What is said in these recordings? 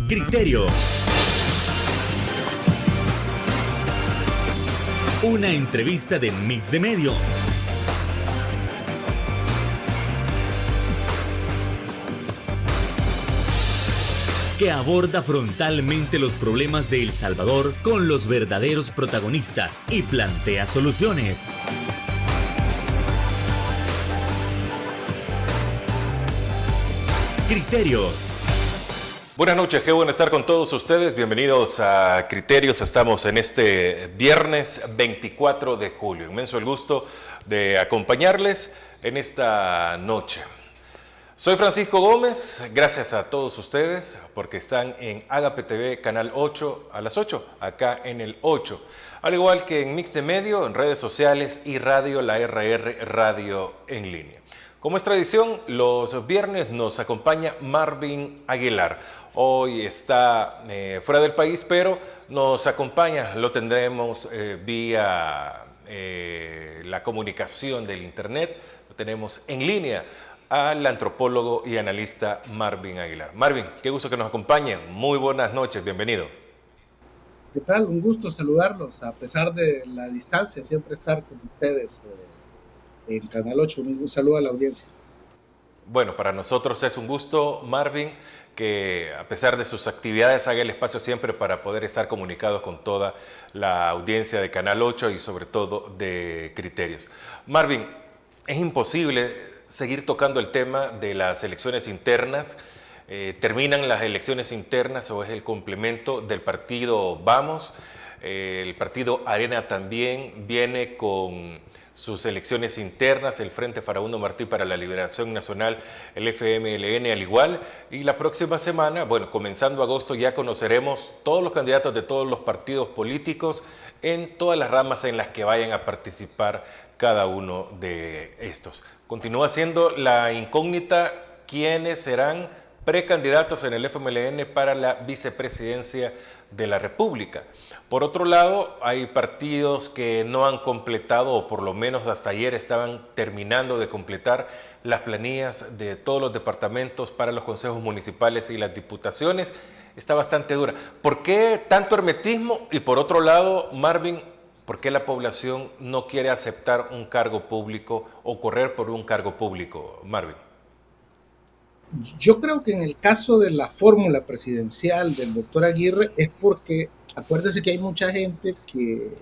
Criterio. Una entrevista de Mix de Medios. Que aborda frontalmente los problemas de El Salvador con los verdaderos protagonistas y plantea soluciones. Criterios. Buenas noches, qué bueno estar con todos ustedes. Bienvenidos a Criterios. Estamos en este viernes 24 de julio. Inmenso el gusto de acompañarles en esta noche. Soy Francisco Gómez, gracias a todos ustedes porque están en Agape TV, canal 8 a las 8, acá en el 8. Al igual que en Mix de Medio, en redes sociales y radio, la RR Radio en línea. Como es tradición, los viernes nos acompaña Marvin Aguilar. Hoy está fuera del país, pero nos acompaña, lo tendremos vía la comunicación del internet, lo tenemos en línea al antropólogo y analista Marvin Aguilar. Marvin, qué gusto que nos acompañen. Muy buenas noches, bienvenido. ¿Qué tal? Un gusto saludarlos, a pesar de la distancia, siempre estar con ustedes en Canal 8. Un saludo a la audiencia. Bueno, para nosotros es un gusto, Marvin, que a pesar de sus actividades haga el espacio siempre para poder estar comunicados con toda la audiencia de Canal 8 y sobre todo de Criterios. Marvin, es imposible seguir tocando el tema de las elecciones internas. Terminan las elecciones internas o es el complemento del partido Vamos. El partido Arena también viene con sus elecciones internas, el Frente Farabundo Martí para la Liberación Nacional, el FMLN al igual. Y la próxima semana, bueno, comenzando agosto, ya conoceremos todos los candidatos de todos los partidos políticos en todas las ramas en las que vayan a participar cada uno de estos. Continúa siendo la incógnita quiénes serán precandidatos en el FMLN para la vicepresidencia de la República. Por otro lado, hay partidos que no han completado, o por lo menos hasta ayer estaban terminando de completar las planillas de todos los departamentos para los consejos municipales y las diputaciones. Está bastante dura. ¿Por qué tanto hermetismo? Y por otro lado, Marvin, ¿por qué la población no quiere aceptar un cargo público o correr por un cargo público, Marvin? Yo creo que en el caso de la fórmula presidencial del doctor Aguirre es porque, acuérdese que hay mucha gente que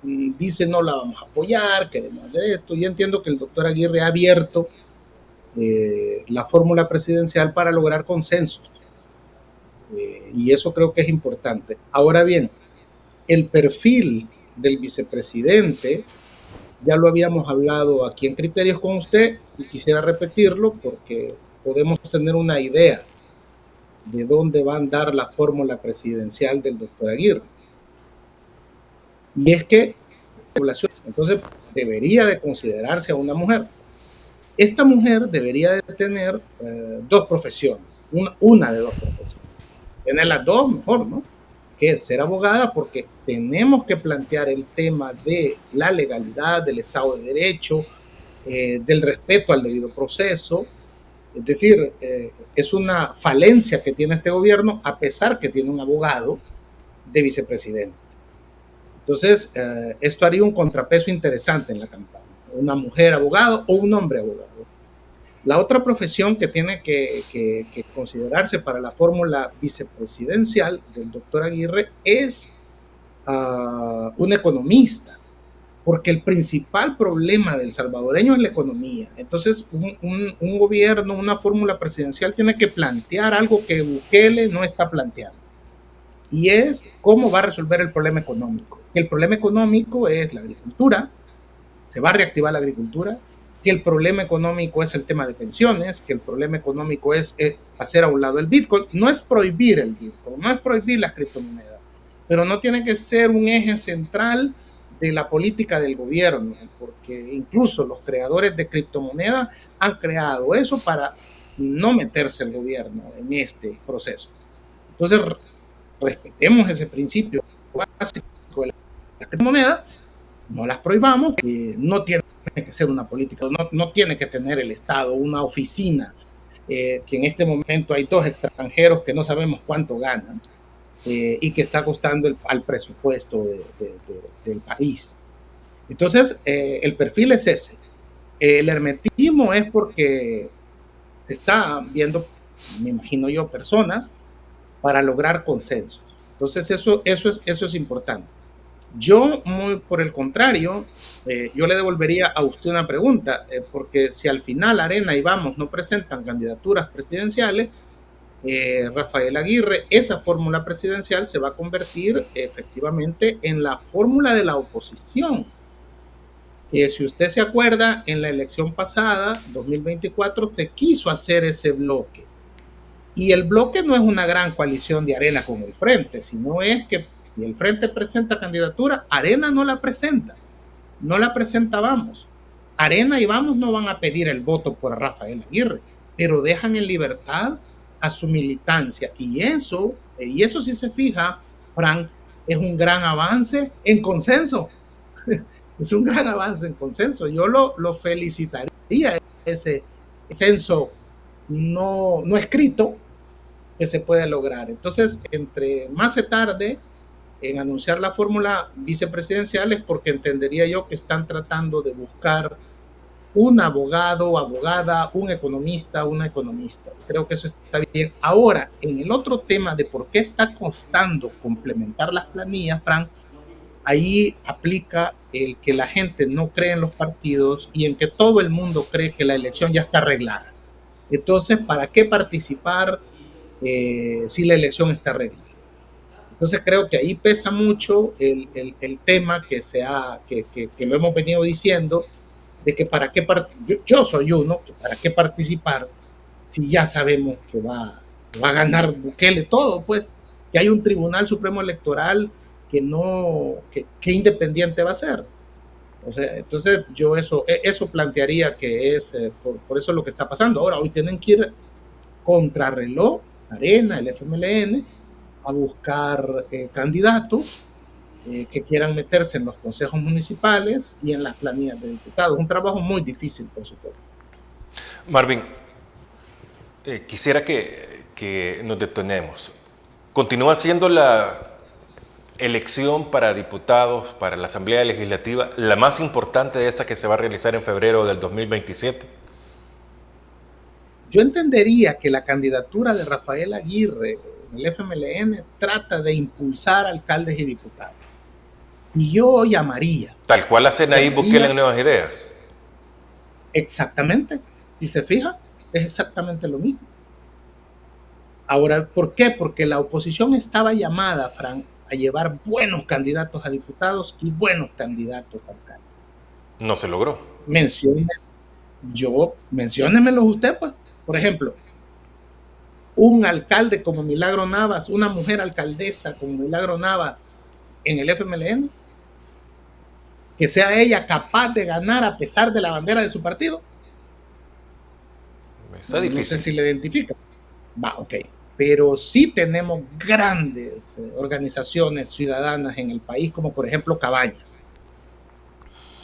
dice no la vamos a apoyar, queremos hacer esto. Yo entiendo que el doctor Aguirre ha abierto la fórmula presidencial para lograr consensos. Y eso creo que es importante. Ahora bien, el perfil del vicepresidente, ya lo habíamos hablado aquí en Criterios con usted y quisiera repetirlo porque podemos tener una idea de dónde va a andar la fórmula presidencial del doctor Aguirre. Y es que la población, entonces, debería de considerarse a una mujer. Esta mujer debería de tener dos profesiones, una de dos profesiones. Tener las dos, mejor, ¿no? Que es ser abogada, porque tenemos que plantear el tema de la legalidad, del Estado de Derecho, del respeto al debido proceso. Es decir, es una falencia que tiene este gobierno, a pesar que tiene un abogado de vicepresidente. Entonces, esto haría un contrapeso interesante en la campaña. Una mujer abogado o un hombre abogado. La otra profesión que tiene que considerarse para la fórmula vicepresidencial del doctor Aguirre es un economista, porque el principal problema del salvadoreño es la economía. Entonces, un gobierno, una fórmula presidencial tiene que plantear algo que Bukele no está planteando, y es cómo va a resolver el problema económico. El problema económico es la agricultura, se va a reactivar la agricultura, que el problema económico es el tema de pensiones, que el problema económico es hacer a un lado el Bitcoin. No es prohibir el Bitcoin, no es prohibir las criptomonedas, pero no tiene que ser un eje central de la política del gobierno, porque incluso los creadores de criptomonedas han creado eso para no meterse el gobierno en este proceso. Entonces, respetemos ese principio básico de las criptomonedas, no las prohibamos, no tiene que ser una política, no tiene que tener el Estado una oficina que en este momento hay 2 extranjeros que no sabemos cuánto ganan, y que está costando al presupuesto del país. Entonces, el perfil es ese. El hermetismo es porque se está viendo, me imagino yo, personas para lograr consensos. Entonces, eso es importante. Yo, muy por el contrario, yo le devolvería a usted una pregunta, porque si al final Arena y Vamos no presentan candidaturas presidenciales, Rafael Aguirre, esa fórmula presidencial se va a convertir efectivamente en la fórmula de la oposición. Que si usted se acuerda, en la elección pasada, 2024, se quiso hacer ese bloque. Y el bloque no es una gran coalición de Arena con el Frente, sino es que si el Frente presenta candidatura, Arena no la presenta. No la presenta Vamos. Arena y Vamos no van a pedir el voto por Rafael Aguirre, pero dejan en libertad a su militancia. Y eso si se fija, Frank, es un gran avance en consenso. Es un gran avance en consenso. Yo lo felicitaría, ese consenso no escrito que se puede lograr. Entonces, entre más se tarde en anunciar la fórmula vicepresidencial es porque entendería yo que están tratando de buscar un abogado, abogada, un economista, una economista. Creo que eso está bien. Ahora, en el otro tema de por qué está costando complementar las planillas, Frank, ahí aplica el que la gente no cree en los partidos y en que todo el mundo cree que la elección ya está arreglada. Entonces, ¿para qué participar si la elección está arreglada? Entonces creo que ahí pesa mucho el tema que lo hemos venido diciendo, de que para qué yo soy uno, que para qué participar si ya sabemos que va a ganar Bukele todo, pues, que hay un Tribunal Supremo Electoral que independiente va a ser. O sea, entonces yo eso plantearía que es por eso lo que está pasando. Ahora, hoy tienen que ir contrarreloj, Arena, el FMLN, a buscar candidatos que quieran meterse en los consejos municipales y en las planillas de diputados. Un trabajo muy difícil, por supuesto. Marvin, quisiera que nos detenemos. ¿Continúa siendo la elección para diputados, para la Asamblea Legislativa, la más importante de esta que se va a realizar en febrero del 2027? Yo entendería que la candidatura de Rafael Aguirre en el FMLN trata de impulsar alcaldes y diputados. Y yo llamaría. Tal cual hacen ahí Bukele en Nuevas Ideas. Exactamente. Si se fija, es exactamente lo mismo. Ahora, ¿por qué? Porque la oposición estaba llamada, Frank, a llevar buenos candidatos a diputados y buenos candidatos a alcaldes. No se logró. Menciónemelos usted, pues. Por ejemplo, un alcalde como Milagro Navas, una mujer alcaldesa como Milagro Navas en el FMLN, que sea ella capaz de ganar a pesar de la bandera de su partido. Está difícil. No sé si le identifica. Ok. Pero sí tenemos grandes organizaciones ciudadanas en el país, como por ejemplo Cabañas.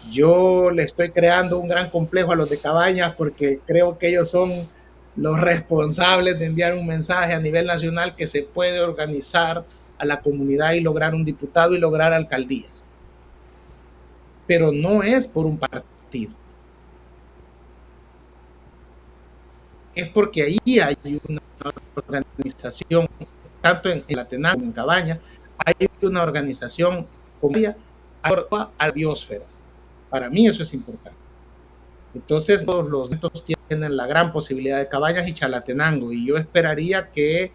Yo le estoy creando un gran complejo a los de Cabañas porque creo que ellos son los responsables de enviar un mensaje a nivel nacional que se puede organizar a la comunidad y lograr un diputado y lograr alcaldías. Pero no es por un partido. Es porque ahí hay una organización, tanto en la Tenango como en Cabañas, hay una organización como a la biosfera. Para mí eso es importante. Entonces todos los eventos tienen la gran posibilidad de Cabañas y Chalatenango, y yo esperaría que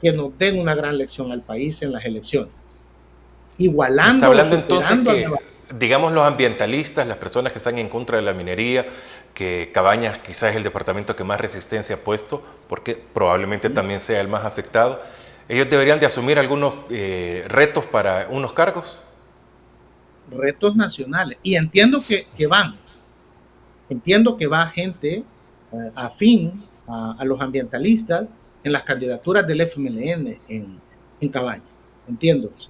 nos den una gran lección al país en las elecciones. Igualando. Está hablando entonces que, digamos, los ambientalistas, las personas que están en contra de la minería, que Cabañas quizás es el departamento que más resistencia ha puesto, porque probablemente también sea el más afectado, ellos deberían de asumir algunos retos para unos cargos. Retos nacionales. Y entiendo que va gente afín a los ambientalistas en las candidaturas del FMLN en Cabañas. Entiendo eso.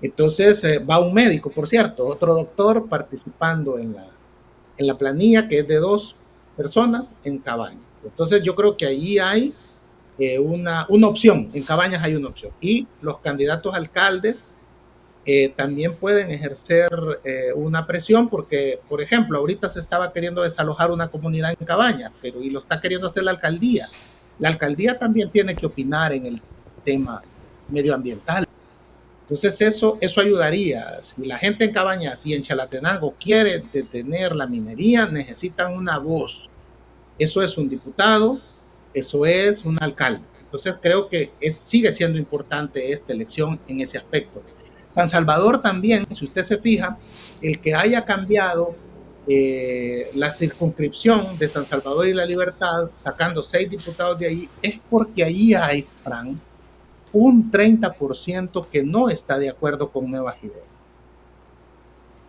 Entonces va un médico, por cierto, otro doctor participando en la planilla, que es de 2 personas en Cabañas. Entonces yo creo que ahí hay una opción, en Cabañas hay una opción. Y los candidatos a alcaldes también pueden ejercer una presión porque, por ejemplo, ahorita se estaba queriendo desalojar una comunidad en Cabañas, y lo está queriendo hacer la alcaldía. La alcaldía también tiene que opinar en el tema medioambiental. Entonces eso ayudaría. Si la gente en Cabañas y en Chalatenango quiere detener la minería, necesitan una voz. Eso es un diputado, eso es un alcalde. Entonces creo que sigue siendo importante esta elección en ese aspecto. San Salvador también, si usted se fija, el que haya cambiado la circunscripción de San Salvador y La Libertad, sacando 6 diputados de ahí, es porque ahí hay, Fran, un 30% que no está de acuerdo con nuevas ideas.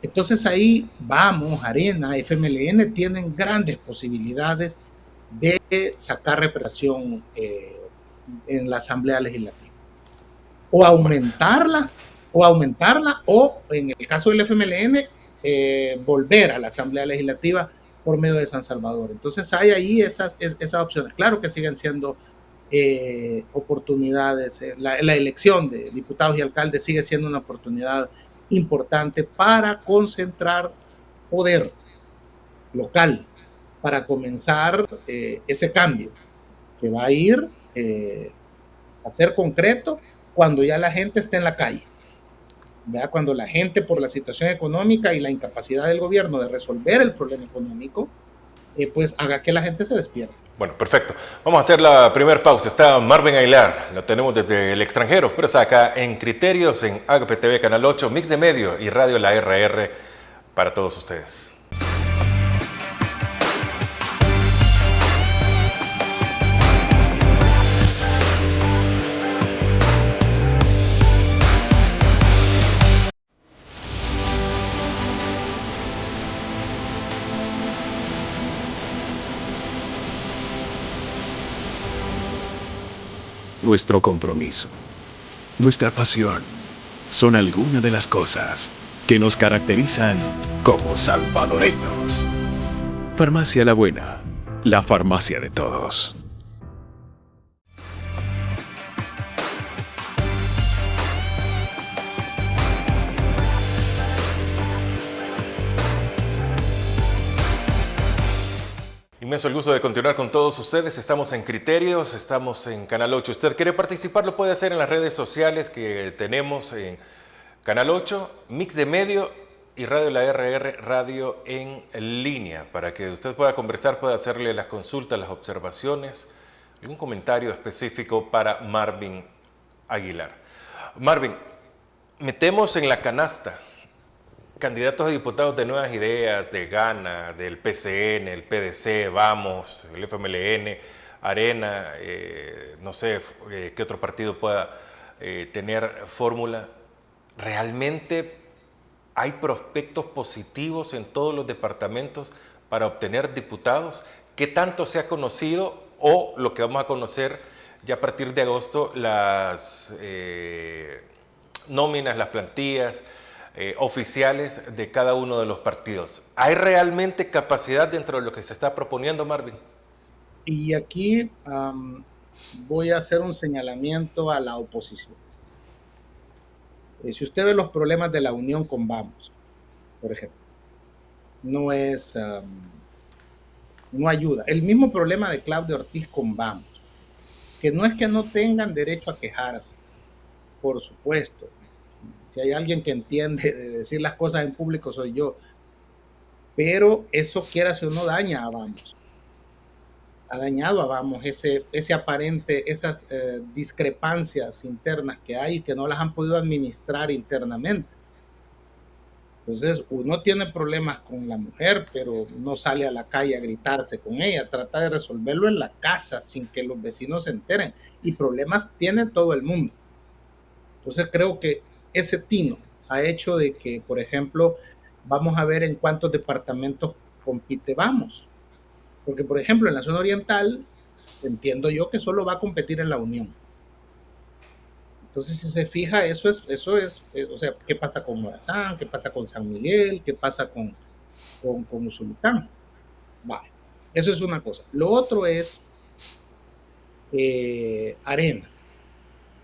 Entonces ahí vamos, Arena, FMLN tienen grandes posibilidades de sacar representación en la Asamblea Legislativa. O aumentarla, o en el caso del FMLN, volver a la Asamblea Legislativa por medio de San Salvador. Entonces hay ahí esas opciones. Claro que siguen siendo oportunidades. La elección de diputados y alcaldes sigue siendo una oportunidad importante para concentrar poder local, para comenzar ese cambio que va a ir a ser concreto cuando ya la gente esté en la calle. ¿Verdad? Cuando la gente, por la situación económica y la incapacidad del gobierno de resolver el problema económico, pues haga que la gente se despierte. Bueno, perfecto. Vamos a hacer la primera pausa. Está Marvin Aguilar, lo tenemos desde el extranjero, pero está acá en Criterios, en Agape TV, Canal 8, Mix de Medio y Radio La RR para todos ustedes. Nuestro compromiso, nuestra pasión, son algunas de las cosas que nos caracterizan como salvadoreños. Farmacia La Buena, la farmacia de todos. Inmenso el gusto de continuar con todos ustedes. Estamos en Criterios, estamos en Canal 8. Usted quiere participar, lo puede hacer en las redes sociales que tenemos en Canal 8, Mix de Medio y Radio La RR, radio en línea, para que usted pueda conversar, pueda hacerle las consultas, las observaciones, algún comentario específico para Marvin Aguilar. Marvin, metemos en la canasta candidatos a diputados de Nuevas Ideas, de Gana, del PCN, el PDC, Vamos, el FMLN, Arena, no sé qué otro partido pueda tener fórmula. ¿Realmente hay prospectos positivos en todos los departamentos para obtener diputados? ¿Qué tanto se ha conocido o lo que vamos a conocer ya a partir de agosto, las nóminas, las plantillas oficiales de cada uno de los partidos? ¿Hay realmente capacidad dentro de lo que se está proponiendo, Marvin? Y aquí voy a hacer un señalamiento a la oposición. Si usted ve los problemas de la unión con Vamos, por ejemplo, no ayuda. El mismo problema de Claudio Ortiz con Vamos, que no es que no tengan derecho a quejarse, por supuesto. Si hay alguien que entiende de decir las cosas en público, soy yo. Pero eso, quieras o no, daña a Vamos. Ha dañado a Vamos ese aparente, esas discrepancias internas que hay y que no las han podido administrar internamente. Entonces, uno tiene problemas con la mujer, pero no sale a la calle a gritarse con ella. Trata de resolverlo en la casa sin que los vecinos se enteren. Y problemas tiene todo el mundo. Entonces, creo que ese tino ha hecho de que, por ejemplo, vamos a ver en cuántos departamentos compite Vamos. Porque, por ejemplo, en la zona oriental, entiendo yo que solo va a competir en la Unión. Entonces, si se fija, eso es, o sea, ¿qué pasa con Morazán? ¿Qué pasa con San Miguel? ¿Qué pasa con Usulután? Vale. Eso es una cosa. Lo otro es Arena.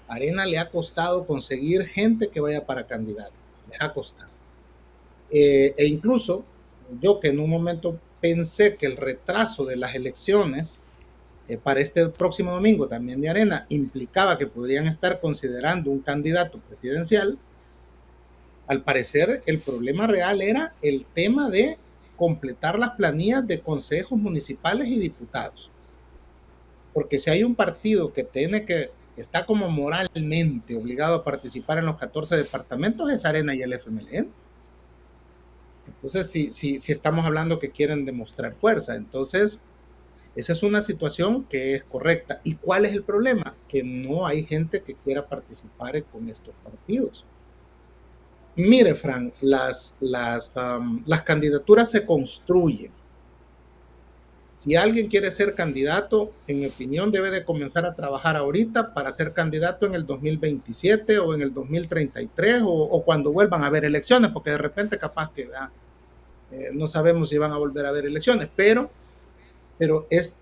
Arena le ha costado conseguir gente que vaya para candidato. Les ha costado. E incluso yo, que en un momento pensé que el retraso de las elecciones para este próximo domingo también de Arena implicaba que podrían estar considerando un candidato presidencial, al parecer el problema real era el tema de completar las planillas de consejos municipales y diputados. Porque si hay un partido que está como moralmente obligado a participar en los 14 departamentos, es Arena y el FMLN. Entonces, si estamos hablando que quieren demostrar fuerza, entonces esa es una situación que es correcta. ¿Y cuál es el problema? Que no hay gente que quiera participar con estos partidos. Mire, Frank, las candidaturas se construyen. Si alguien quiere ser candidato, en mi opinión, debe de comenzar a trabajar ahorita para ser candidato en el 2027 o en el 2033 o cuando vuelvan a haber elecciones, porque de repente capaz que no sabemos si van a volver a haber elecciones, pero es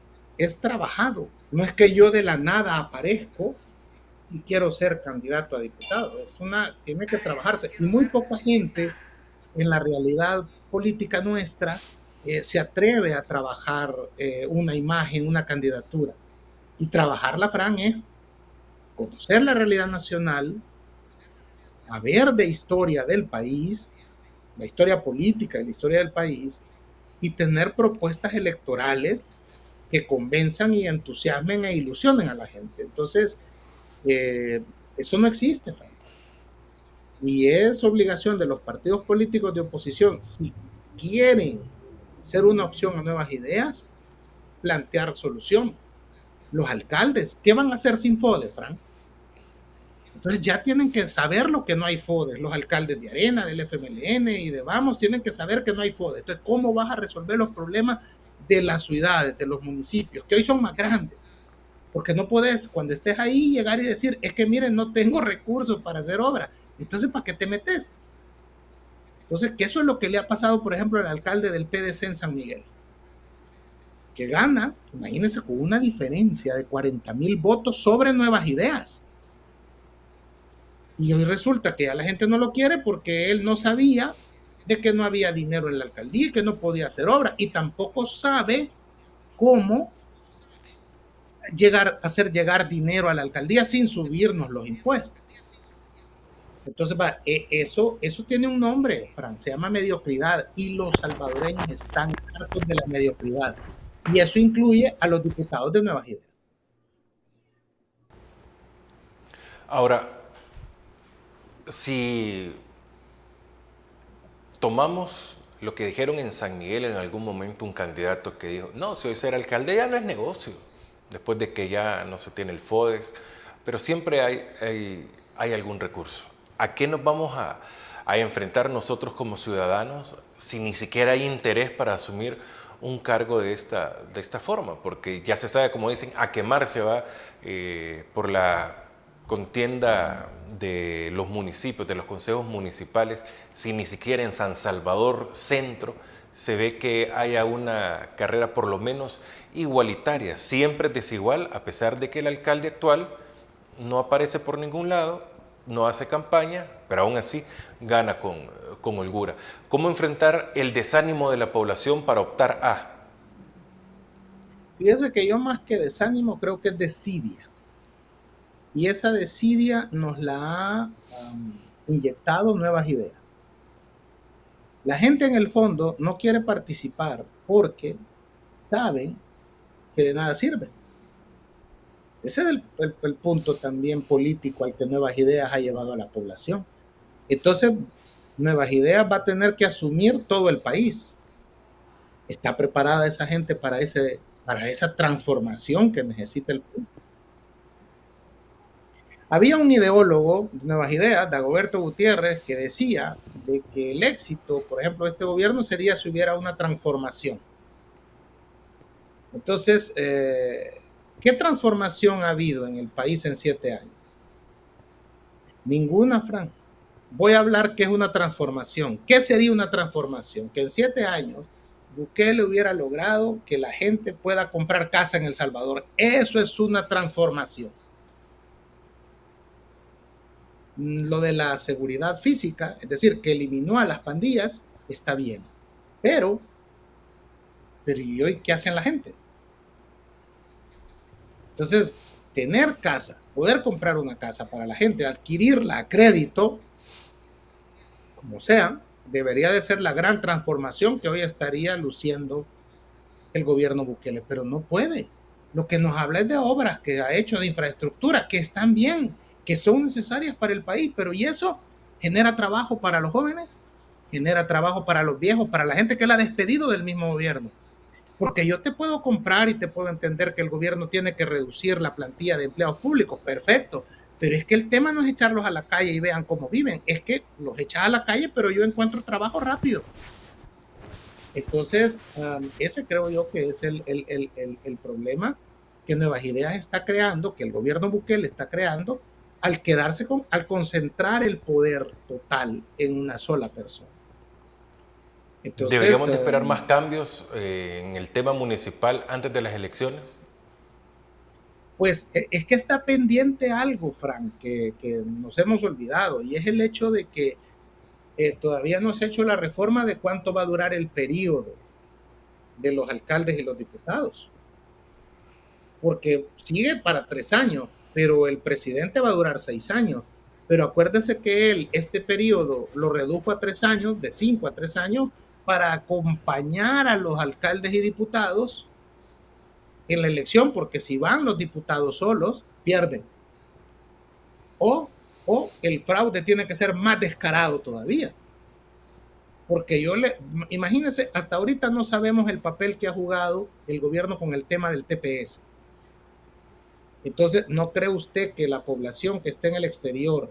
trabajado. No es que yo de la nada aparezco y quiero ser candidato a diputado. Tiene que trabajarse. Y muy poca gente en la realidad política nuestra se atreve a trabajar una imagen, una candidatura. Y trabajarla, Fran, es conocer la realidad nacional, saber de historia del país, la historia política y la historia del país, y tener propuestas electorales que convenzan y entusiasmen e ilusionen a la gente. Entonces, eso no existe, Frank. Y es obligación de los partidos políticos de oposición, si quieren ser una opción a nuevas ideas, plantear soluciones. Los alcaldes, ¿qué van a hacer sin FODE, Frank? Entonces ya tienen que saber lo que no hay FODE. Los alcaldes de Arena, del FMLN y de Vamos tienen que saber que no hay FODE. Entonces, ¿cómo vas a resolver los problemas de las ciudades, de los municipios, que hoy son más grandes? Porque no puedes, cuando estés ahí, llegar y decir, es que miren, no tengo recursos para hacer obra. Entonces, ¿para qué te metes? Entonces, que eso es lo que le ha pasado, por ejemplo, al alcalde del PDC en San Miguel, que gana, imagínense, con una diferencia de 40,000 votos sobre Nuevas Ideas. Y hoy resulta que ya la gente no lo quiere porque él no sabía de que no había dinero en la alcaldía y que no podía hacer obra, y tampoco sabe cómo hacer llegar dinero a la alcaldía sin subirnos los impuestos. Entonces, eso tiene un nombre, Fran, se llama mediocridad, y los salvadoreños están hartos de la mediocridad. Y eso incluye a los diputados de Nuevas Ideas. Ahora, si tomamos lo que dijeron en San Miguel en algún momento, un candidato que dijo, no, si hoy ser alcalde ya no es negocio, después de que ya no se tiene el FODES, pero siempre hay algún recurso. ¿A qué nos vamos a enfrentar nosotros como ciudadanos si ni siquiera hay interés para asumir un cargo de esta forma? Porque ya se sabe, como dicen, a quemar se va por la contienda de los municipios, de los consejos municipales, si ni siquiera en San Salvador Centro se ve que haya una carrera por lo menos igualitaria. Siempre es desigual, a pesar de que el alcalde actual no aparece por ningún lado, no hace campaña, pero aún así gana con holgura. ¿Cómo enfrentar el desánimo de la población para optar a? Fíjese que yo, más que desánimo, creo que es desidia. Y esa desidia nos la ha inyectado Nuevas Ideas. La gente en el fondo no quiere participar porque saben que de nada sirve. Ese es el punto también político al que Nuevas Ideas ha llevado a la población. Entonces, Nuevas Ideas va a tener que asumir todo el país. ¿Está preparada esa gente para esa transformación que necesita el país? Había un ideólogo de Nuevas Ideas, Dagoberto Gutiérrez, que decía de que el éxito, por ejemplo, de este gobierno sería si hubiera una transformación. Entonces, ¿qué transformación ha habido en el país en 7 años? Ninguna, Frank. Voy a hablar qué es una transformación. ¿Qué sería una transformación? Que en 7 años Bukele hubiera logrado que la gente pueda comprar casa en El Salvador. Eso es una transformación. Lo de la seguridad física, es decir, que eliminó a las pandillas, está bien. Pero ¿y hoy qué hacen la gente? Entonces, tener casa, poder comprar una casa para la gente, adquirirla a crédito, como sea, debería de ser la gran transformación que hoy estaría luciendo el gobierno Bukele, pero no puede. Lo que nos habla es de obras que ha hecho, de infraestructura, que están bien, que son necesarias para el país, pero ¿y eso genera trabajo para los jóvenes? Genera trabajo para los viejos, para la gente que la ha despedido del mismo gobierno. Porque yo te puedo comprar y te puedo entender que el gobierno tiene que reducir la plantilla de empleados públicos, perfecto, pero es que el tema no es echarlos a la calle y vean cómo viven, es que los echas a la calle, pero yo encuentro trabajo rápido. Entonces, ese creo yo que es el problema que Nuevas Ideas está creando, que el gobierno Bukele está creando, al al concentrar el poder total en una sola persona. Entonces, ¿deberíamos de esperar más cambios en el tema municipal antes de las elecciones? Pues es que está pendiente algo, Frank, que nos hemos olvidado, y es el hecho de que todavía no se ha hecho la reforma de cuánto va a durar el periodo de los alcaldes y los diputados. Porque sigue para 3 años, pero el presidente va a durar 6 años. Pero acuérdese que él este periodo lo redujo a 3 años, de 5 a 3 años, para acompañar a los alcaldes y diputados en la elección, porque si van los diputados solos, pierden. O el fraude tiene que ser más descarado todavía. Porque imagínense, hasta ahorita no sabemos el papel que ha jugado el gobierno con el tema del TPS. Entonces, ¿no cree usted que la población que está en el exterior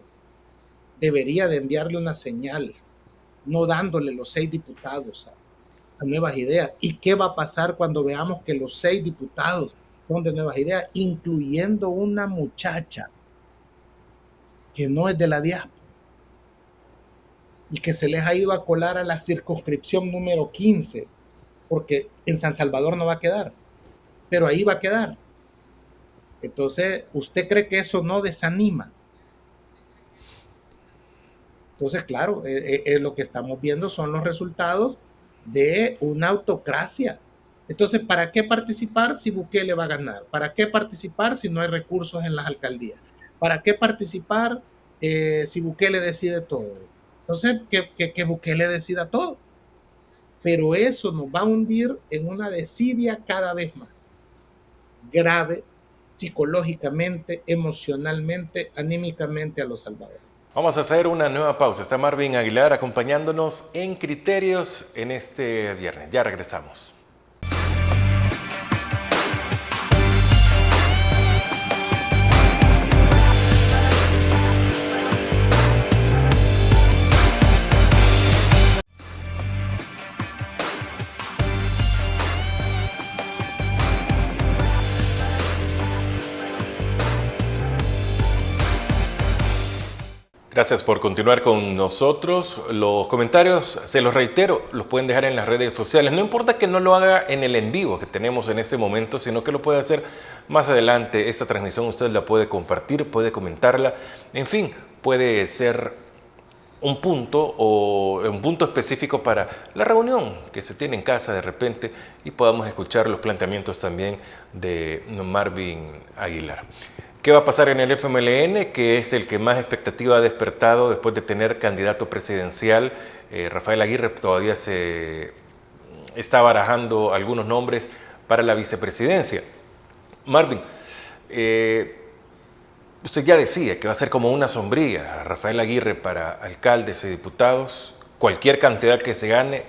debería de enviarle una señal, no dándole los 6 diputados a Nuevas Ideas? ¿Y qué va a pasar cuando veamos que los 6 diputados son de Nuevas Ideas, incluyendo una muchacha que no es de la diáspora y que se les ha ido a colar a la circunscripción número 15, porque en San Salvador no va a quedar, pero ahí va a quedar? Entonces, ¿usted cree que eso no desanima? Entonces, claro, lo que estamos viendo son los resultados de una autocracia. Entonces, ¿para qué participar si Bukele va a ganar? ¿Para qué participar si no hay recursos en las alcaldías? ¿Para qué participar si Bukele decide todo? Entonces, que Bukele decida todo. Pero eso nos va a hundir en una desidia cada vez más grave, psicológicamente, emocionalmente, anímicamente a los salvadoreños. Vamos a hacer una nueva pausa. Está Marvin Aguilar acompañándonos en Criterios en este viernes. Ya regresamos. Gracias por continuar con nosotros. Los comentarios, se los reitero, los pueden dejar en las redes sociales. No importa que no lo haga en el en vivo que tenemos en este momento, sino que lo puede hacer más adelante. Esta transmisión usted la puede compartir, puede comentarla. En fin, puede ser un punto o un punto específico para la reunión que se tiene en casa de repente y podamos escuchar los planteamientos también de Marvin Aguilar. ¿Qué va a pasar en el FMLN, que es el que más expectativa ha despertado después de tener candidato presidencial? Rafael Aguirre todavía se está barajando algunos nombres para la vicepresidencia. Marvin, usted ya decía que va a ser como una sombrilla Rafael Aguirre para alcaldes y diputados. Cualquier cantidad que se gane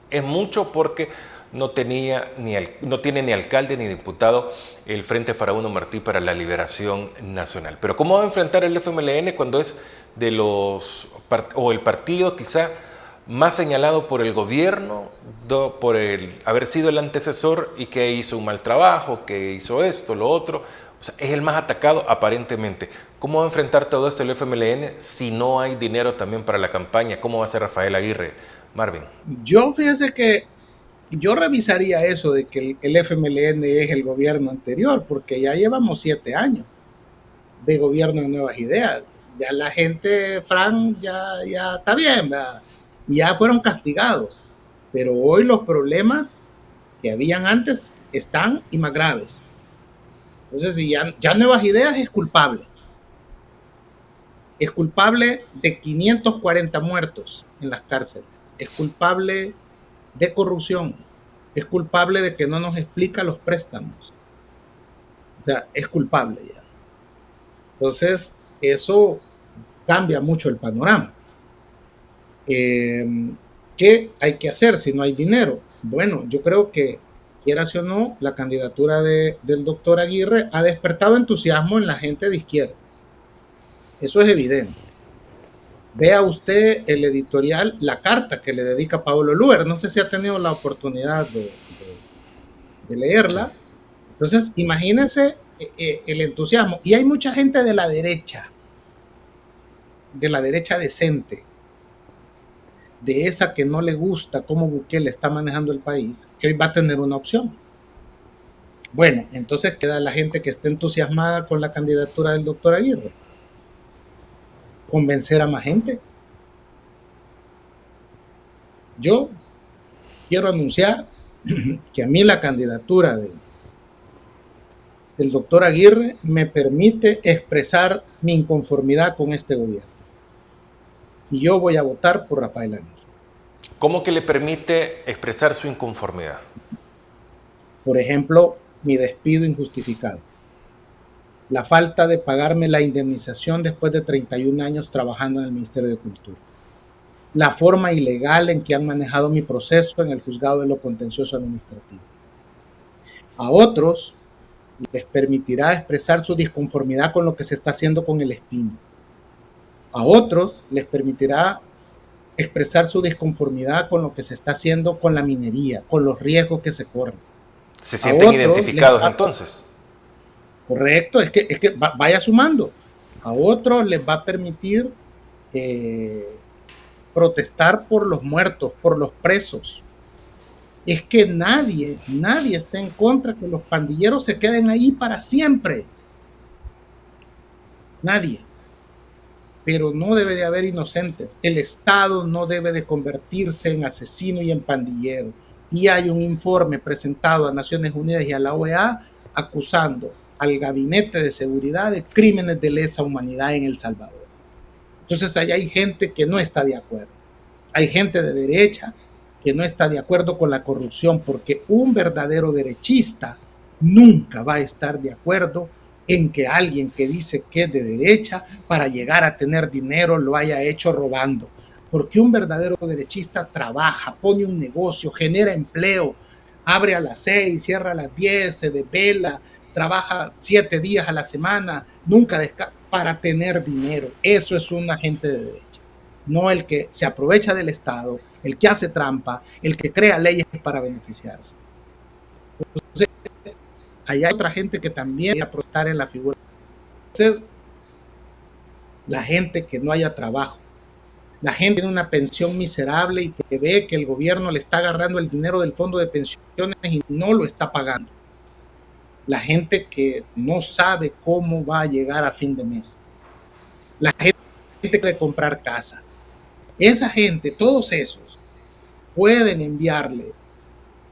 es mucho porque no tiene ni alcalde ni diputado el Frente Farabuno Martí para la Liberación Nacional. Pero ¿cómo va a enfrentar el FMLN cuando es de el partido quizá más señalado por el gobierno, por haber sido el antecesor y que hizo un mal trabajo, que hizo esto, lo otro? O sea, es el más atacado aparentemente. ¿Cómo va a enfrentar todo esto el FMLN si no hay dinero también para la campaña? ¿Cómo va a ser Rafael Aguirre, Marvin? Yo fíjese que Yo revisaría eso de que el FMLN es el gobierno anterior, porque ya llevamos 7 años de gobierno de Nuevas Ideas. Ya la gente, Fran, ya está bien, ¿verdad? Ya fueron castigados. Pero hoy los problemas que habían antes están y más graves. Entonces, si ya Nuevas Ideas es culpable. Es culpable de 540 muertos en las cárceles. Es culpable de corrupción. Es culpable de que no nos explica los préstamos. O sea, es culpable ya. Entonces, eso cambia mucho el panorama. ¿Qué hay que hacer si no hay dinero? Bueno, yo creo que, quieras o no, la candidatura del doctor Aguirre ha despertado entusiasmo en la gente de izquierda. Eso es evidente. Vea usted el editorial, la carta que le dedica Pablo Luer. No sé si ha tenido la oportunidad de leerla. Entonces, imagínense el entusiasmo. Y hay mucha gente de la derecha decente, de esa que no le gusta cómo Bukele está manejando el país, que hoy va a tener una opción. Bueno, entonces queda la gente que esté entusiasmada con la candidatura del doctor Aguirre. Convencer a más gente. Yo quiero anunciar que a mí la candidatura del doctor Aguirre me permite expresar mi inconformidad con este gobierno. Y yo voy a votar por Rafael Aguirre. ¿Cómo que le permite expresar su inconformidad? Por ejemplo, mi despido injustificado. La falta de pagarme la indemnización después de 31 años trabajando en el Ministerio de Cultura. La forma ilegal en que han manejado mi proceso en el juzgado de lo contencioso administrativo. A otros les permitirá expresar su disconformidad con lo que se está haciendo con el Espino. A otros les permitirá expresar su disconformidad con lo que se está haciendo con la minería, con los riesgos que se corren. ¿Se sienten identificados entonces? Correcto, es que vaya sumando. A otros les va a permitir protestar por los muertos, por los presos. Es que nadie está en contra que los pandilleros se queden ahí para siempre. Nadie. Pero no debe de haber inocentes. El Estado no debe de convertirse en asesino y en pandillero. Y hay un informe presentado a Naciones Unidas y a la OEA acusando al Gabinete de Seguridad de crímenes de lesa humanidad en El Salvador. Entonces ahí hay gente que no está de acuerdo. Hay gente de derecha que no está de acuerdo con la corrupción, porque un verdadero derechista nunca va a estar de acuerdo en que alguien que dice que es de derecha para llegar a tener dinero lo haya hecho robando. Porque un verdadero derechista trabaja, pone un negocio, genera empleo, abre a las 6, cierra a las 10, se desvela, trabaja 7 días a la semana, nunca descansa para tener dinero. Eso es un agente de derecha, no el que se aprovecha del Estado, el que hace trampa, el que crea leyes para beneficiarse. Entonces, hay otra gente que también va a protestar en la figura. Entonces, la gente que no haya trabajo, la gente tiene una pensión miserable y que ve que el gobierno le está agarrando el dinero del fondo de pensiones y no lo está pagando. La gente que no sabe cómo va a llegar a fin de mes. La gente que quiere comprar casa. Esa gente, todos esos, pueden enviarle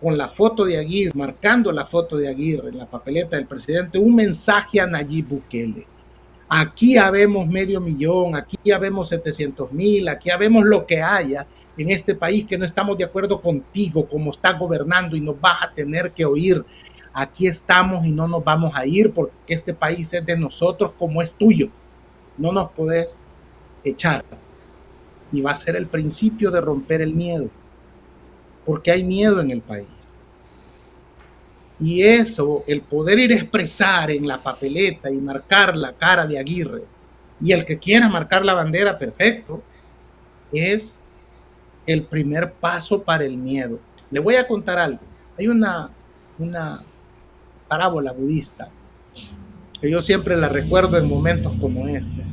con la foto de Aguirre, marcando la foto de Aguirre en la papeleta del presidente, un mensaje a Nayib Bukele. Aquí habemos 500,000, aquí habemos 700,000, aquí habemos lo que haya en este país que no estamos de acuerdo contigo, como estás gobernando y nos vas a tener que oír. Aquí estamos y no nos vamos a ir porque este país es de nosotros como es tuyo. No nos podés echar. Y va a ser el principio de romper el miedo, porque hay miedo en el país. Y eso, el poder ir a expresar en la papeleta y marcar la cara de Aguirre, y el que quiera marcar la bandera, perfecto, es el primer paso para el miedo. Le voy a contar algo. Hay una parábola budista que yo siempre la recuerdo en momentos como este.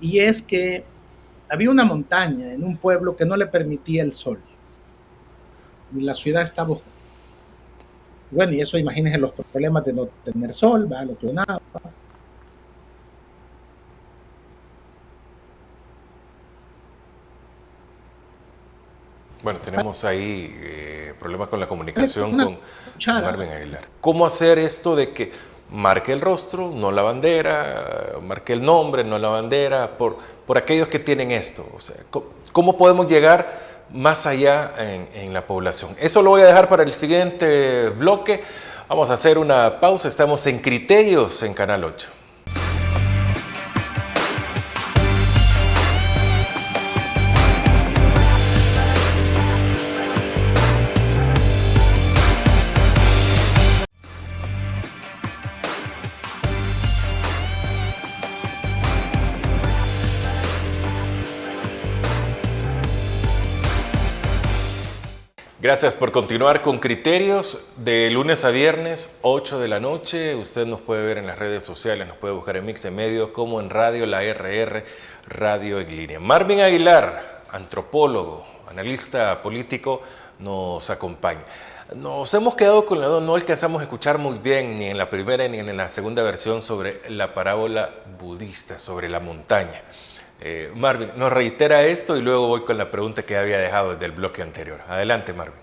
Y es que había una montaña en un pueblo que no le permitía el sol. la ciudad está bajo. Bueno, y eso imagínense los problemas de no tener sol, ¿va? Lo que nada. Bueno, tenemos ahí problemas con la comunicación con Cuchara. Marvin Aguilar. ¿Cómo hacer esto de que marque el rostro, no la bandera, marque el nombre, no la bandera, por aquellos que tienen esto? O sea, ¿cómo podemos llegar más allá en la población? Eso lo voy a dejar para el siguiente bloque. Vamos a hacer una pausa. Estamos en Criterios en Canal 8. Gracias por continuar con Criterios de lunes a viernes, 8 de la noche. Usted nos puede ver en las redes sociales, nos puede buscar en Mix de Medios como en Radio La RR, Radio en Línea. Marvin Aguilar, antropólogo, analista político, nos acompaña. Nos hemos quedado con no alcanzamos a escuchar muy bien ni en la primera ni en la segunda versión sobre la parábola budista, sobre la montaña. Marvin, nos reitera esto y luego voy con la pregunta que había dejado desde el bloque anterior. Adelante, Marvin.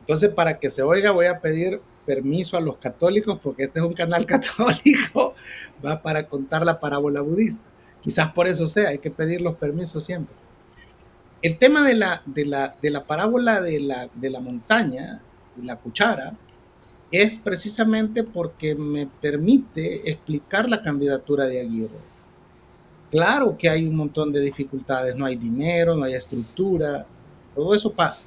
Entonces, para que se oiga, voy a pedir permiso a los católicos, porque este es un canal católico, va para contar la parábola budista. Quizás por eso sea, hay que pedir los permisos siempre. El tema de la parábola de la montaña, la cuchara, es precisamente porque me permite explicar la candidatura de Aguirre. Claro que hay un montón de dificultades, no hay dinero, no hay estructura, todo eso pasa.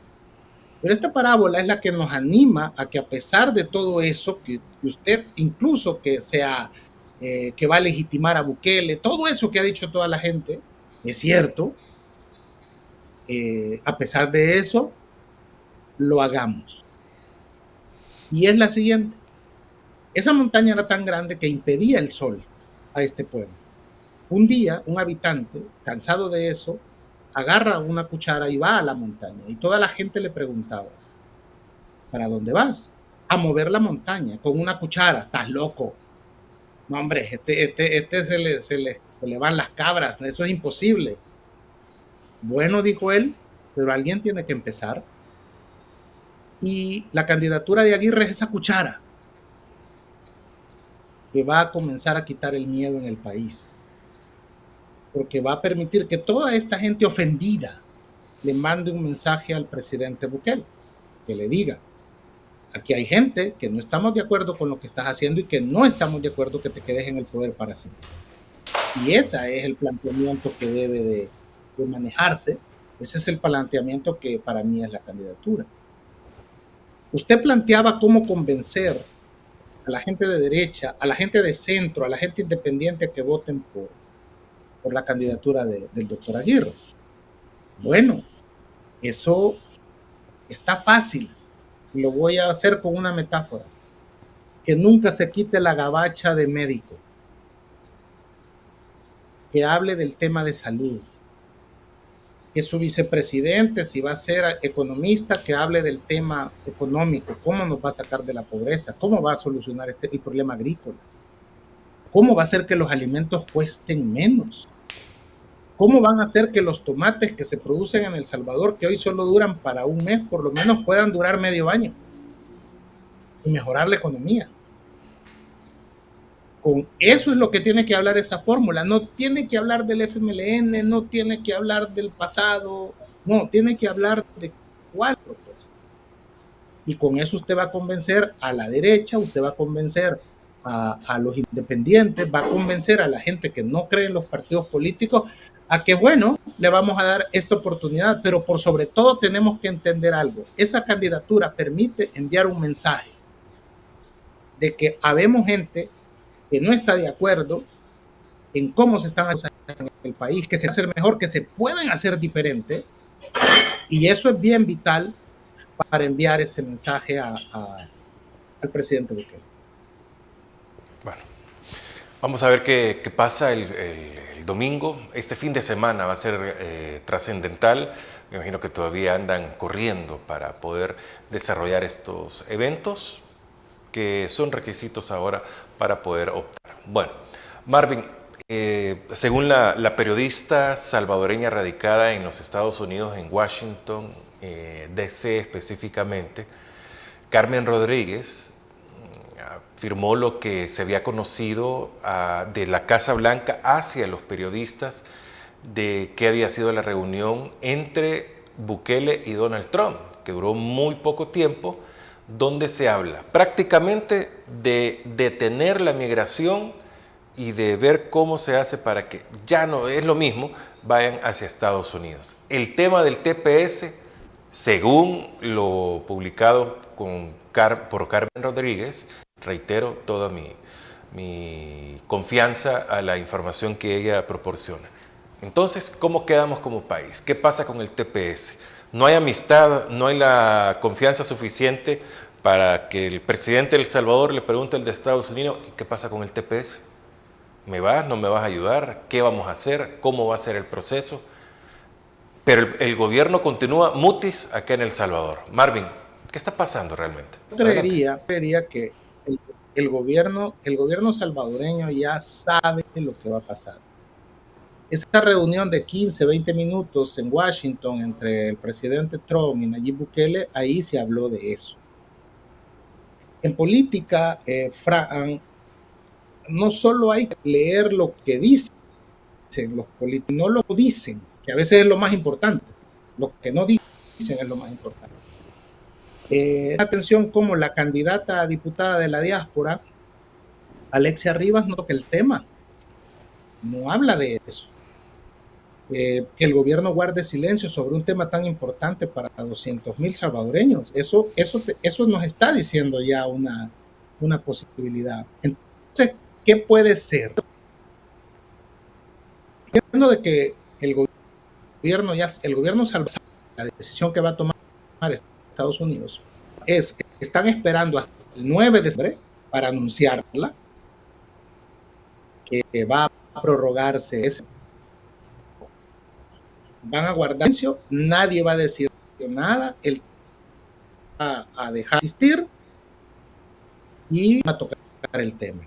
Pero esta parábola es la que nos anima a que, a pesar de todo eso, que usted incluso que sea, que va a legitimar a Bukele, todo eso que ha dicho toda la gente, es cierto, a pesar de eso, lo hagamos. Y es la siguiente: esa montaña era tan grande que impedía el sol a este pueblo. Un día, un habitante, cansado de eso, agarra una cuchara y va a la montaña. Y toda la gente le preguntaba: ¿para dónde vas? A mover la montaña con una cuchara. ¿Estás loco? No, hombre, se le van las cabras. Eso es imposible. Bueno, dijo él, pero alguien tiene que empezar. Y la candidatura de Aguirre es esa cuchara que va a comenzar a quitar el miedo en el país, porque va a permitir que toda esta gente ofendida le mande un mensaje al presidente Bukele, que le diga: aquí hay gente que no estamos de acuerdo con lo que estás haciendo y que no estamos de acuerdo que te quedes en el poder para siempre. Y ese es el planteamiento que debe de manejarse. Ese es el planteamiento que para mí es la candidatura. Usted planteaba cómo convencer a la gente de derecha, a la gente de centro, a la gente independiente que voten por la candidatura del doctor Aguirre. Bueno, eso está fácil. Lo voy a hacer con una metáfora: que nunca se quite la gabacha de médico, que hable del tema de salud, que su vicepresidente, si va a ser economista, que hable del tema económico, cómo nos va a sacar de la pobreza, cómo va a solucionar el problema agrícola, cómo va a hacer que los alimentos cuesten menos, cómo van a hacer que los tomates que se producen en El Salvador, que hoy solo duran para un mes, por lo menos puedan durar medio año y mejorar la economía. Con eso es lo que tiene que hablar esa fórmula. No tiene que hablar del FMLN, no tiene que hablar del pasado, no, tiene que hablar de cuál propuesta. Y con eso usted va a convencer a la derecha, usted va a convencer a los independientes, va a convencer a la gente que no cree en los partidos políticos a que, bueno, le vamos a dar esta oportunidad. Pero por sobre todo tenemos que entender algo: esa candidatura permite enviar un mensaje de que habemos gente que no está de acuerdo en cómo se están haciendo en el país, que se puede hacer mejor, que se pueden hacer diferente, y eso es bien vital para enviar ese mensaje al presidente Bukele. Bueno, vamos a ver qué pasa el el domingo. Este fin de semana va a ser trascendental. Me imagino que todavía andan corriendo para poder desarrollar estos eventos que son requisitos ahora para poder optar. Bueno, Marvin, según la periodista salvadoreña radicada en los Estados Unidos, en Washington, D.C. específicamente, Carmen Rodríguez, afirmó lo que se había conocido de la Casa Blanca hacia los periodistas de que había sido la reunión entre Bukele y Donald Trump, que duró muy poco tiempo, donde se habla prácticamente de detener la migración y de ver cómo se hace para que ya no es lo mismo, vayan hacia Estados Unidos. El tema del TPS, según lo publicado por Carmen Rodríguez, reitero toda mi confianza a la información que ella proporciona. Entonces, ¿cómo quedamos como país? ¿Qué pasa con el TPS? No hay amistad, no hay la confianza suficiente para que el presidente de El Salvador le pregunte al de Estados Unidos, ¿qué pasa con el TPS? ¿Me vas? ¿No me vas a ayudar? ¿Qué vamos a hacer? ¿Cómo va a ser el proceso? Pero el gobierno continúa mutis acá en El Salvador. Marvin, ¿qué está pasando realmente? Yo creería que el gobierno salvadoreño ya sabe lo que va a pasar. Esa reunión de 15, 20 minutos en Washington entre el presidente Trump y Nayib Bukele, ahí se habló de eso. En política, no solo hay que leer lo que dicen los políticos, no lo dicen, que a veces es lo más importante. Lo que no dicen es lo más importante. Atención como la candidata a diputada de la diáspora, Alexia Rivas, no toca el tema, no habla de eso. Que el gobierno guarde silencio sobre un tema tan importante para 200,000 salvadoreños, eso nos está diciendo ya una posibilidad. Entonces, ¿qué puede ser? Entiendo de que el gobierno salva la decisión que va a tomar Estados Unidos, están esperando hasta el 9 de septiembre para anunciarla, que va a prorrogarse ese. Van a guardar silencio, nadie va a decir nada, él va a dejar de existir y va a tocar el tema.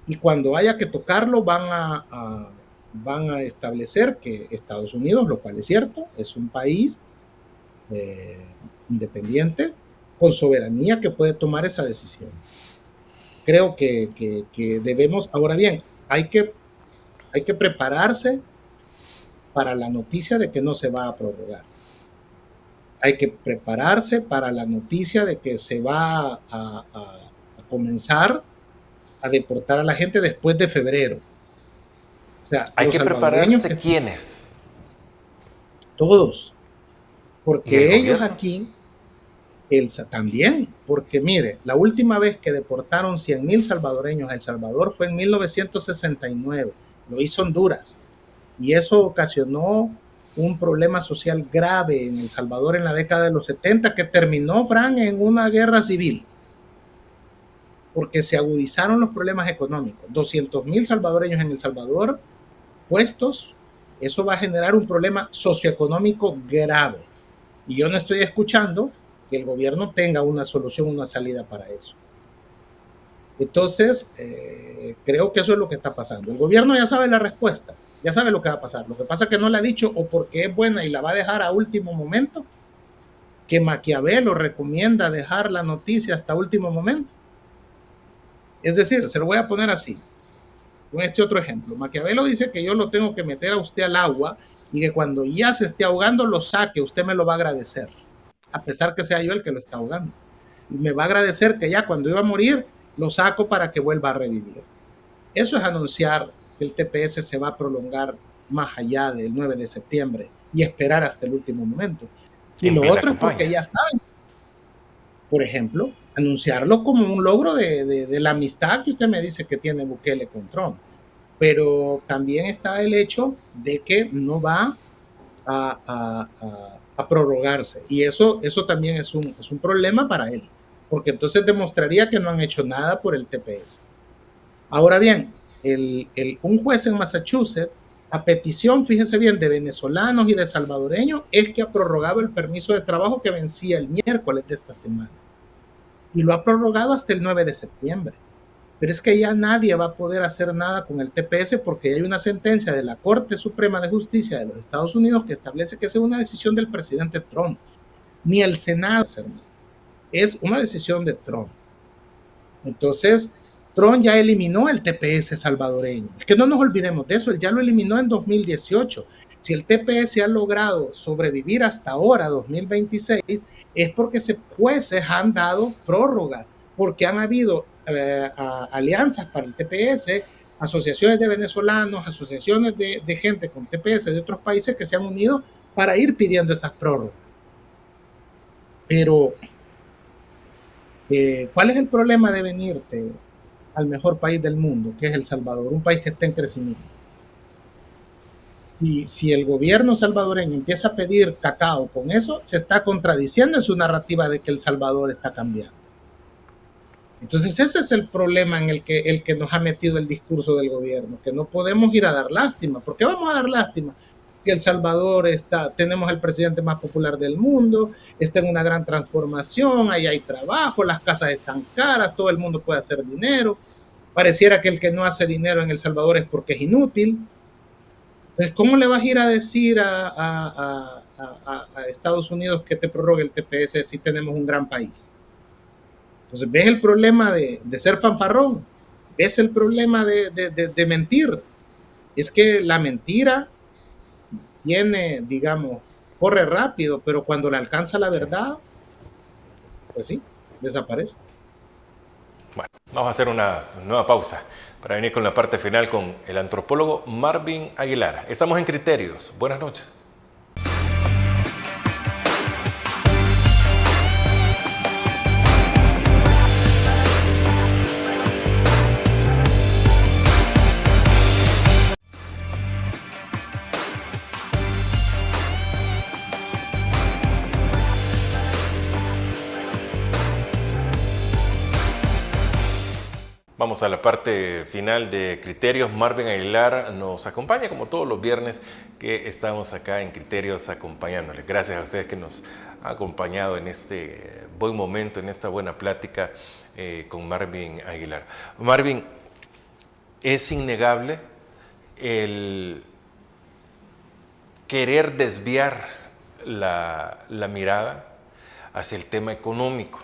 Y cuando haya que tocarlo, van a establecer que Estados Unidos, lo cual es cierto, es un país independiente, con soberanía, que puede tomar esa decisión. Creo que debemos, ahora bien, hay que prepararse para la noticia de que no se va a prorrogar. Hay que prepararse para la noticia de que se va a comenzar a deportar a la gente después de febrero. O sea, hay que prepararse, ¿quiénes? Todos. Porque ellos aquí, también, porque mire, la última vez que deportaron 100,000 salvadoreños a El Salvador fue en 1969, lo hizo Honduras, y eso ocasionó un problema social grave en El Salvador en la década de los 70, que terminó, Fran, en una guerra civil, porque se agudizaron los problemas económicos. 200,000 salvadoreños en El Salvador puestos, eso va a generar un problema socioeconómico grave. Y yo no estoy escuchando que el gobierno tenga una solución, una salida para eso. Entonces, creo que eso es lo que está pasando. El gobierno ya sabe la respuesta, ya sabe lo que va a pasar. Lo que pasa es que no la ha dicho, o porque es buena y la va a dejar a último momento, que Maquiavelo recomienda dejar la noticia hasta último momento. Es decir, se lo voy a poner así, con este otro ejemplo. Maquiavelo dice que yo lo tengo que meter a usted al agua y que cuando ya se esté ahogando lo saque, usted me lo va a agradecer, a pesar que sea yo el que lo está ahogando. Y me va a agradecer que ya cuando iba a morir lo saco para que vuelva a revivir. Eso es anunciar que el TPS se va a prolongar más allá del 9 de septiembre y esperar hasta el último momento. Y lo otro es porque ya saben, por ejemplo, anunciarlo como un logro de la amistad que usted me dice que tiene Bukele con Trump. Pero también está el hecho de que no va a prorrogarse. Y eso también es un problema para él, porque entonces demostraría que no han hecho nada por el TPS. Ahora bien, un juez en Massachusetts a petición, fíjese bien, de venezolanos y de salvadoreños, es que ha prorrogado el permiso de trabajo que vencía el miércoles de esta semana. Y lo ha prorrogado hasta el 9 de septiembre. Pero es que ya nadie va a poder hacer nada con el TPS porque hay una sentencia de la Corte Suprema de Justicia de los Estados Unidos que establece que esa es una decisión del presidente Trump. Ni el Senado, es una decisión de Trump. Entonces, Trump ya eliminó el TPS salvadoreño. Es que no nos olvidemos de eso, él ya lo eliminó en 2018. Si el TPS ha logrado sobrevivir hasta ahora, 2026, es porque jueces han dado prórroga, porque han habido alianzas para el TPS, asociaciones de venezolanos, asociaciones de gente con TPS de otros países que se han unido para ir pidiendo esas prórrogas. Pero, ¿cuál es el problema de venirte al mejor país del mundo, que es El Salvador, un país que está en crecimiento? Si el gobierno salvadoreño empieza a pedir cacao con eso, se está contradiciendo en su narrativa de que El Salvador está cambiando. Entonces ese es el problema en el que nos ha metido el discurso del gobierno, que no podemos ir a dar lástima. ¿Por qué vamos a dar lástima? Si El Salvador tenemos el presidente más popular del mundo, está en una gran transformación, ahí hay trabajo, las casas están caras, todo el mundo puede hacer dinero. Pareciera que el que no hace dinero en El Salvador es porque es inútil. Entonces, ¿cómo le vas a ir a decir a Estados Unidos que te prorrogue el TPS si tenemos un gran país? Entonces, ¿ves el problema de ser fanfarrón? ¿Ves el problema de mentir? Es que la mentira tiene, digamos, corre rápido, pero cuando le alcanza la verdad, pues sí, desaparece. Bueno, vamos a hacer una nueva pausa para venir con la parte final con el antropólogo Marvin Aguilar. Estamos en Criterios. Buenas noches. Vamos a la parte final de Criterios. Marvin Aguilar nos acompaña como todos los viernes que estamos acá en Criterios acompañándoles. Gracias a ustedes que nos han acompañado en este buen momento, en esta buena plática con Marvin Aguilar. Marvin, es innegable el querer desviar la mirada hacia el tema económico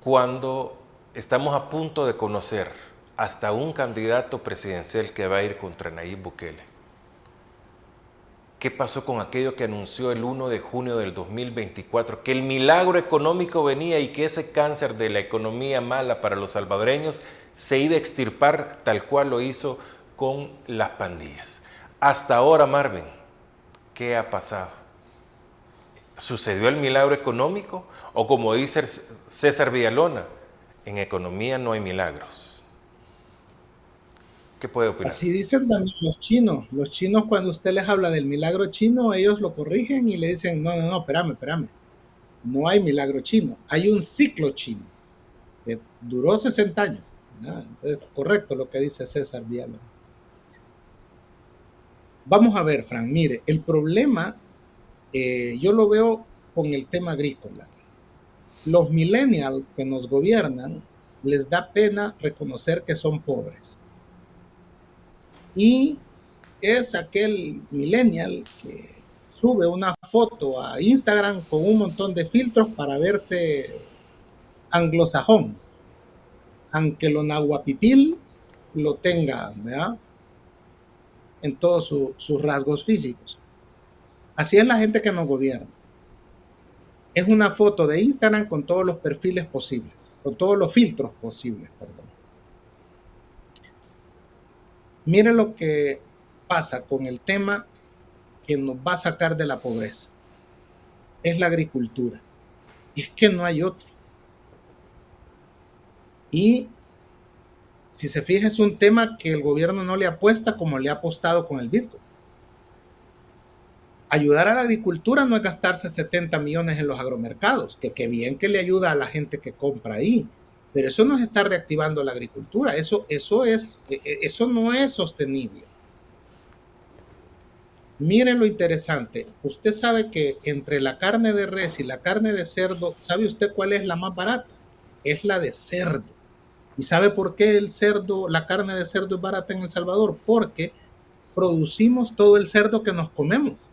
cuando estamos a punto de conocer hasta un candidato presidencial que va a ir contra Nayib Bukele. ¿Qué pasó con aquello que anunció el 1 de junio del 2024? Que el milagro económico venía y que ese cáncer de la economía mala para los salvadoreños se iba a extirpar tal cual lo hizo con las pandillas. Hasta ahora, Marvin, ¿qué ha pasado? ¿Sucedió el milagro económico? O como dice César Villalona, en economía no hay milagros. ¿Qué puede opinar? Así dicen también los chinos. Los chinos, cuando usted les habla del milagro chino, ellos lo corrigen y le dicen, no, espérame. No hay milagro chino. Hay un ciclo chino que duró 60 años. Entonces, correcto lo que dice César Villalona. Vamos a ver, Frank, mire, el problema yo lo veo con el tema agrícola. Los millennials que nos gobiernan les da pena reconocer que son pobres. Y es aquel millennial que sube una foto a Instagram con un montón de filtros para verse anglosajón, aunque lo nahuapipil lo tenga, ¿verdad?, en todos sus rasgos físicos. Así es la gente que nos gobierna. Es una foto de Instagram con todos los perfiles posibles, con todos los filtros posibles, perdón. Miren lo que pasa con el tema que nos va a sacar de la pobreza. Es la agricultura. Y es que no hay otro. Y si se fija, es un tema que el gobierno no le apuesta como le ha apostado con el Bitcoin. Ayudar a la agricultura no es gastarse 70 millones en los agromercados, que bien que le ayuda a la gente que compra ahí, pero eso no es estar reactivando la agricultura, eso no es sostenible. Miren lo interesante. Usted sabe que entre la carne de res y la carne de cerdo, ¿sabe usted cuál es la más barata? Es la de cerdo. ¿Y sabe por qué la carne de cerdo es barata en El Salvador? Porque producimos todo el cerdo que nos comemos.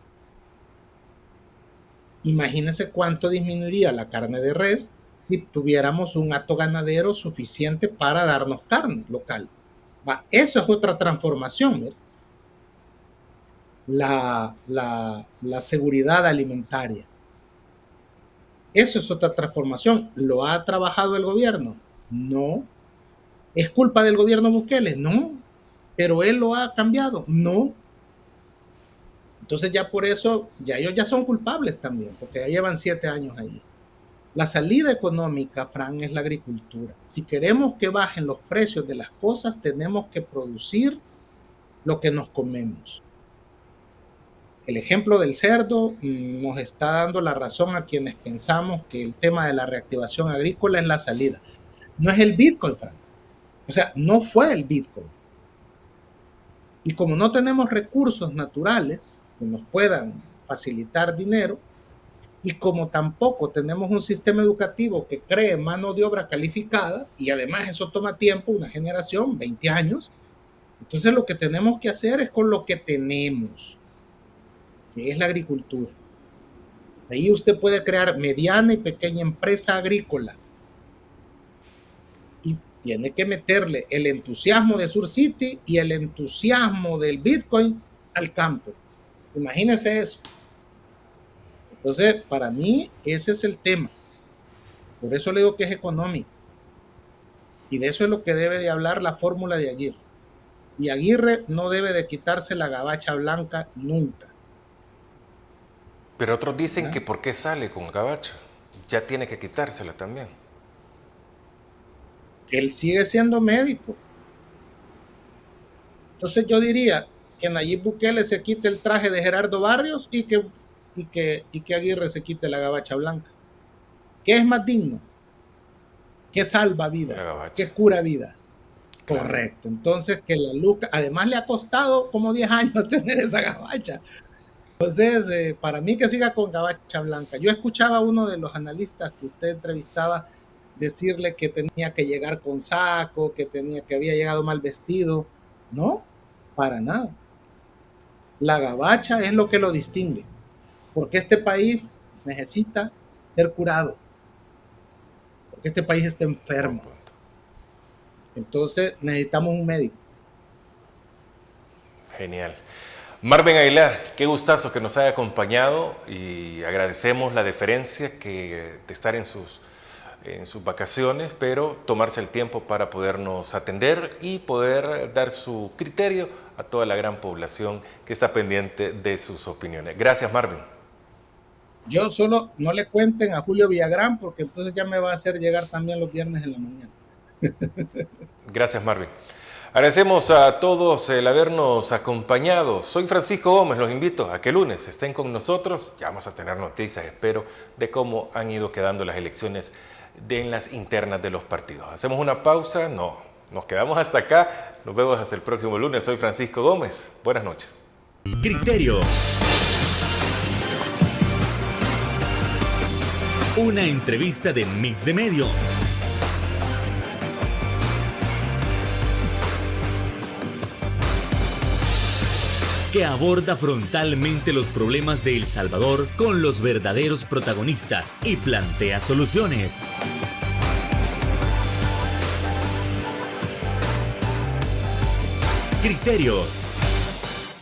Imagínense cuánto disminuiría la carne de res si tuviéramos un hato ganadero suficiente para darnos carne local. Eso es otra transformación. ¿Mira? La seguridad alimentaria. Eso es otra transformación. ¿Lo ha trabajado el gobierno? No. ¿Es culpa del gobierno Bukele? No. ¿Pero él lo ha cambiado? No. Entonces ya por eso, ya ellos ya son culpables también, porque ya llevan 7 años ahí. La salida económica, Fran, es la agricultura. Si queremos que bajen los precios de las cosas, tenemos que producir lo que nos comemos. El ejemplo del cerdo nos está dando la razón a quienes pensamos que el tema de la reactivación agrícola es la salida. No es el Bitcoin, Fran. O sea, no fue el Bitcoin. Y como no tenemos recursos naturales que nos puedan facilitar dinero, y como tampoco tenemos un sistema educativo que cree mano de obra calificada, y además eso toma tiempo, una generación, 20 años, entonces lo que tenemos que hacer es con lo que tenemos, que es la agricultura. Ahí usted puede crear mediana y pequeña empresa agrícola, y tiene que meterle el entusiasmo de Sur City y el entusiasmo del Bitcoin al campo. Imagínese eso. Entonces, para mí, ese es el tema. Por eso le digo que es económico. Y de eso es lo que debe de hablar la fórmula de Aguirre. Y Aguirre no debe de quitarse la gabacha blanca nunca. Pero otros dicen que ¿por qué sale con gabacha? Ya tiene que quitársela también. Él sigue siendo médico. Entonces yo diría que Nayib Bukele se quite el traje de Gerardo Barrios y que Aguirre se quite la gabacha blanca. ¿Qué es más digno? ¿Qué salva vidas? ¿Qué cura vidas? Claro. Correcto. Entonces que la Luca, además le ha costado como 10 años tener esa gabacha. Entonces, para mí que siga con gabacha blanca. Yo escuchaba a uno de los analistas que usted entrevistaba decirle que tenía que llegar con saco, que había llegado mal vestido. No, para nada. La gabacha es lo que lo distingue, porque este país necesita ser curado, porque este país está enfermo. Entonces necesitamos un médico. Genial. Marvin Aguilar, qué gustazo que nos haya acompañado y agradecemos la deferencia de estar en sus vacaciones, pero tomarse el tiempo para podernos atender y poder dar su criterio a toda la gran población que está pendiente de sus opiniones. Gracias, Marvin. Yo solo no le cuenten a Julio Villagrán, porque entonces ya me va a hacer llegar también los viernes en la mañana. Gracias, Marvin. Agradecemos a todos el habernos acompañado. Soy Francisco Gómez, los invito a que el lunes estén con nosotros. Ya vamos a tener noticias, espero, de cómo han ido quedando las elecciones en las internas de los partidos. Hacemos una pausa, no, nos quedamos hasta acá. Nos vemos hasta el próximo lunes. Soy Francisco Gómez. Buenas noches. Criterio. Una entrevista de Mix de Medios. Que aborda frontalmente los problemas de El Salvador con los verdaderos protagonistas y plantea soluciones. Criterios.